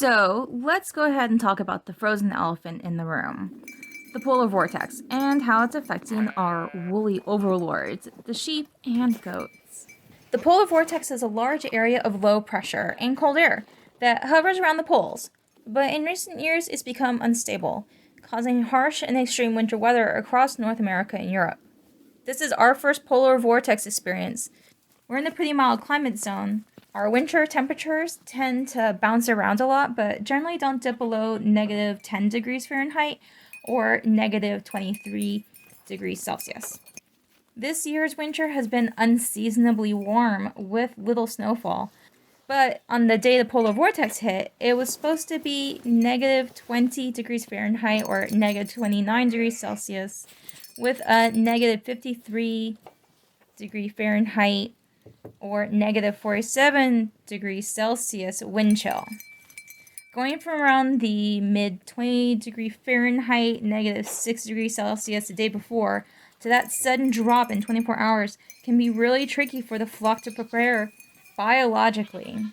So let's go ahead and talk about the frozen elephant in the room, the polar vortex, and how it's affecting our woolly overlords, the sheep and goats. The polar vortex is a large area of low pressure and cold air that hovers around the poles, but in recent years it's become unstable, causing harsh and extreme winter weather across North America and Europe. This is our first polar vortex experience. We're in the pretty mild climate zone. Our winter temperatures tend to bounce around a lot, but generally don't dip below negative 10 degrees Fahrenheit or negative 23 degrees Celsius. This year's winter has been unseasonably warm with little snowfall, but on the day the polar vortex hit, it was supposed to be negative 20 degrees Fahrenheit or negative 29 degrees Celsius with a negative 53 degree Fahrenheit or negative 47 degrees Celsius wind chill. Going from around the mid 20 degree Fahrenheit, negative 6 degrees Celsius the day before to that sudden drop in 24 hours can be really tricky for the flock to prepare biologically.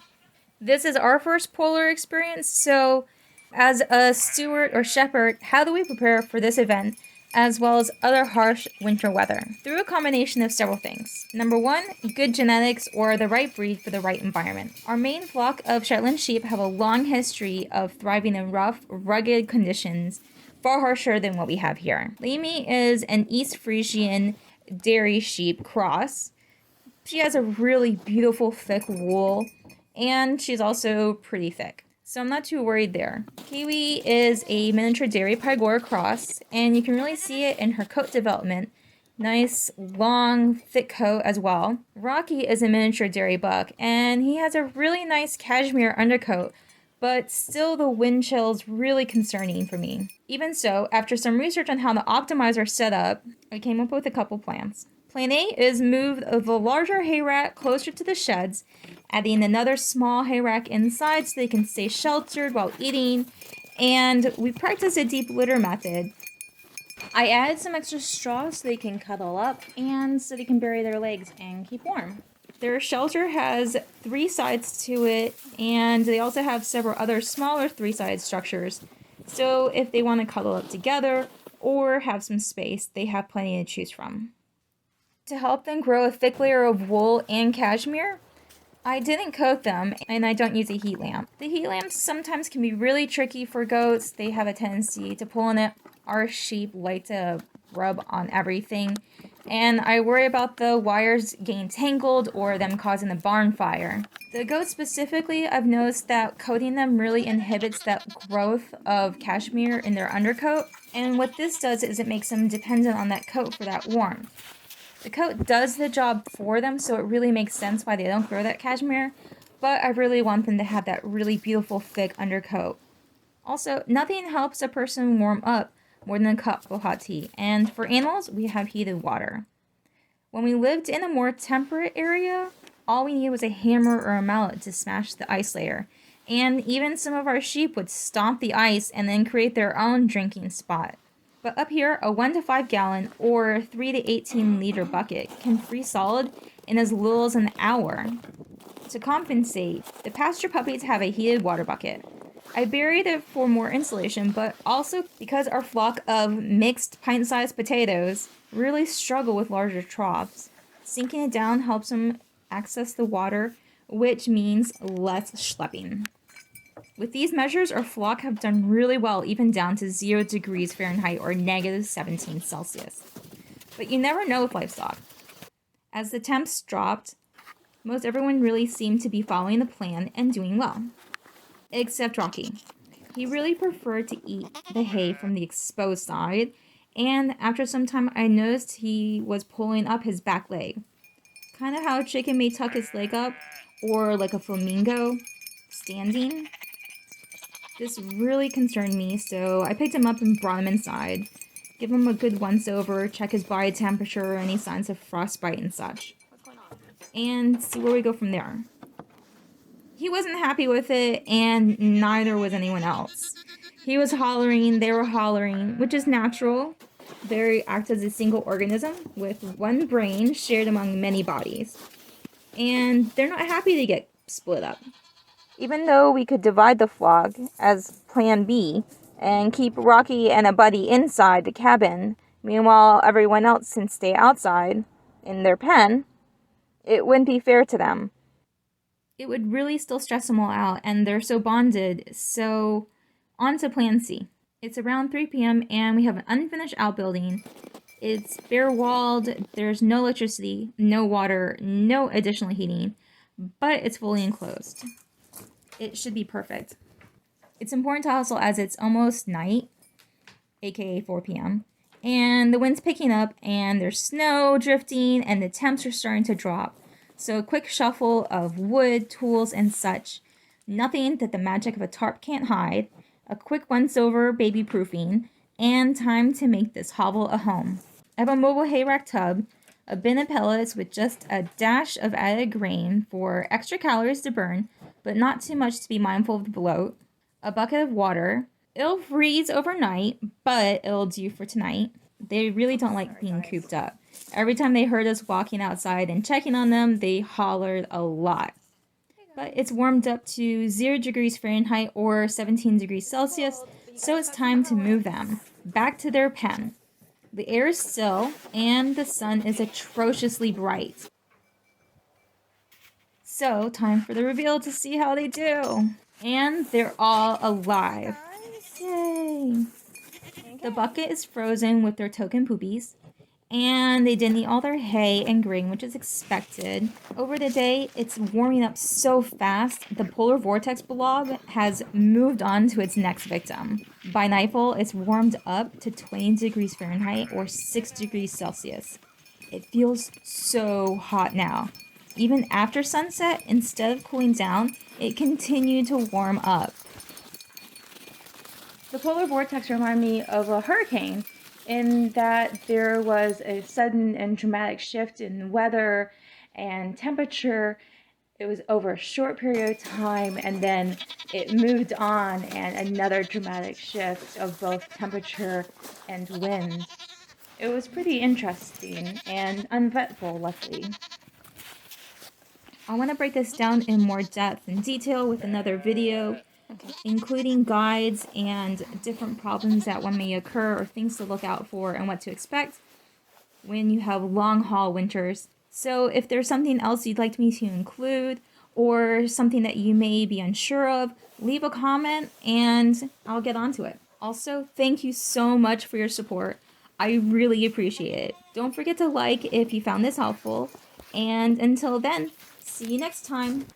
This is our first polar experience, so as a steward or shepherd, how do we prepare for this event as well as other harsh winter weather? Through a combination of several things. Number one, good genetics or the right breed for the right environment. Our main flock of Shetland sheep have a long history of thriving in rough, rugged conditions, far harsher than what we have here. Lamy is an East Frisian dairy sheep cross. She has a really beautiful thick wool, and she's also pretty thick, so I'm not too worried there. Kiwi is a miniature dairy Pygora cross, and you can really see it in her coat development. Nice, long, thick coat as well. Rocky is a miniature dairy buck, and he has a really nice cashmere undercoat, but still the wind chill's really concerning for me. Even so, after some research on how to optimize our setup, I came up with a couple plans. Plan A is move the larger hay rack closer to the sheds, adding another small hay rack inside so they can stay sheltered while eating, and we practice a deep litter method. I added some extra straw so they can cuddle up and so they can bury their legs and keep warm. Their shelter has 3 sides to it, and they also have several other smaller 3-sided structures, so if they want to cuddle up together or have some space, they have plenty to choose from. To help them grow a thick layer of wool and cashmere, I didn't coat them, and I don't use a heat lamp. The heat lamps sometimes can be really tricky for goats. They have a tendency to pull on it. Our sheep like to rub on everything, and I worry about the wires getting tangled or them causing a barn fire. The goats specifically, I've noticed that coating them really inhibits that growth of cashmere in their undercoat, and what this does is it makes them dependent on that coat for that warmth. The coat does the job for them, so it really makes sense why they don't grow that cashmere, but I really want them to have that really beautiful thick undercoat. Also, nothing helps a person warm up more than a cup of hot tea, and for animals, we have heated water. When we lived in a more temperate area, all we needed was a hammer or a mallet to smash the ice layer, and even some of our sheep would stomp the ice and then create their own drinking spot. But up here, a 1 to 5 gallon or 3 to 18 liter bucket can freeze solid in as little as an hour. To compensate, the pasture puppies have a heated water bucket. I buried it for more insulation, but also because our flock of mixed pint-sized potatoes really struggle with larger troughs. Sinking it down helps them access the water, which means less schlepping. With these measures, our flock have done really well, even down to 0 degrees Fahrenheit or negative 17 Celsius. But you never know with livestock. As the temps dropped, most everyone really seemed to be following the plan and doing well. Except Rocky. He really preferred to eat the hay from the exposed side, and after some time I noticed he was pulling up his back leg. Kind of how a chicken may tuck its leg up, or like a flamingo standing. This really concerned me, so I picked him up and brought him inside. Give him a good once-over, check his body temperature, any signs of frostbite and such. And see where we go from there. He wasn't happy with it, and neither was anyone else. He was hollering, they were hollering, which is natural. They act as a single organism with one brain shared among many bodies. And they're not happy to get split up. Even though we could divide the flock as Plan B and keep Rocky and a buddy inside the cabin, meanwhile everyone else can stay outside in their pen, it wouldn't be fair to them. It would really still stress them all out, and they're so bonded. So, on to Plan C. It's around 3 p.m. and we have an unfinished outbuilding. It's bare walled, there's no electricity, no water, no additional heating, but it's fully enclosed. It should be perfect. It's important to hustle as it's almost night, aka 4 p.m., and the wind's picking up and there's snow drifting and the temps are starting to drop. So a quick shuffle of wood, tools, and such. Nothing that the magic of a tarp can't hide. A quick once-over baby proofing, and time to make this hovel a home. I have a mobile hay rack tub, a bin of pellets with just a dash of added grain for extra calories to burn, but not too much to be mindful of the bloat, a bucket of water. It'll freeze overnight, but it'll do for tonight. They really don't like being cooped up. Every time they heard us walking outside and checking on them, they hollered a lot. But it's warmed up to 0 degrees Fahrenheit or 17 degrees Celsius, so it's time to move them back to their pen. The air is still, and the sun is atrociously bright. So, time for the reveal to see how they do. And they're all alive. Yay! The bucket is frozen with their token poopies. And they didn't eat all their hay and grain, which is expected. Over the day, it's warming up so fast, the polar vortex blob has moved on to its next victim. By nightfall, it's warmed up to 20 degrees Fahrenheit or 6 degrees Celsius. It feels so hot now. Even after sunset, instead of cooling down, it continued to warm up. The polar vortex reminded me of a hurricane, in that there was a sudden and dramatic shift in weather and temperature. It was over a short period of time, and then it moved on, and another dramatic shift of both temperature and wind. It was pretty interesting and uneventful, luckily. I want to break this down in more depth and detail with another video, including guides and different problems that one may occur or things to look out for and what to expect when you have long haul winters. So if there's something else you'd like me to include or something that you may be unsure of, leave a comment and I'll get onto it. Also, thank you so much for your support. I really appreciate it. Don't forget to like if you found this helpful. And until then, see you next time.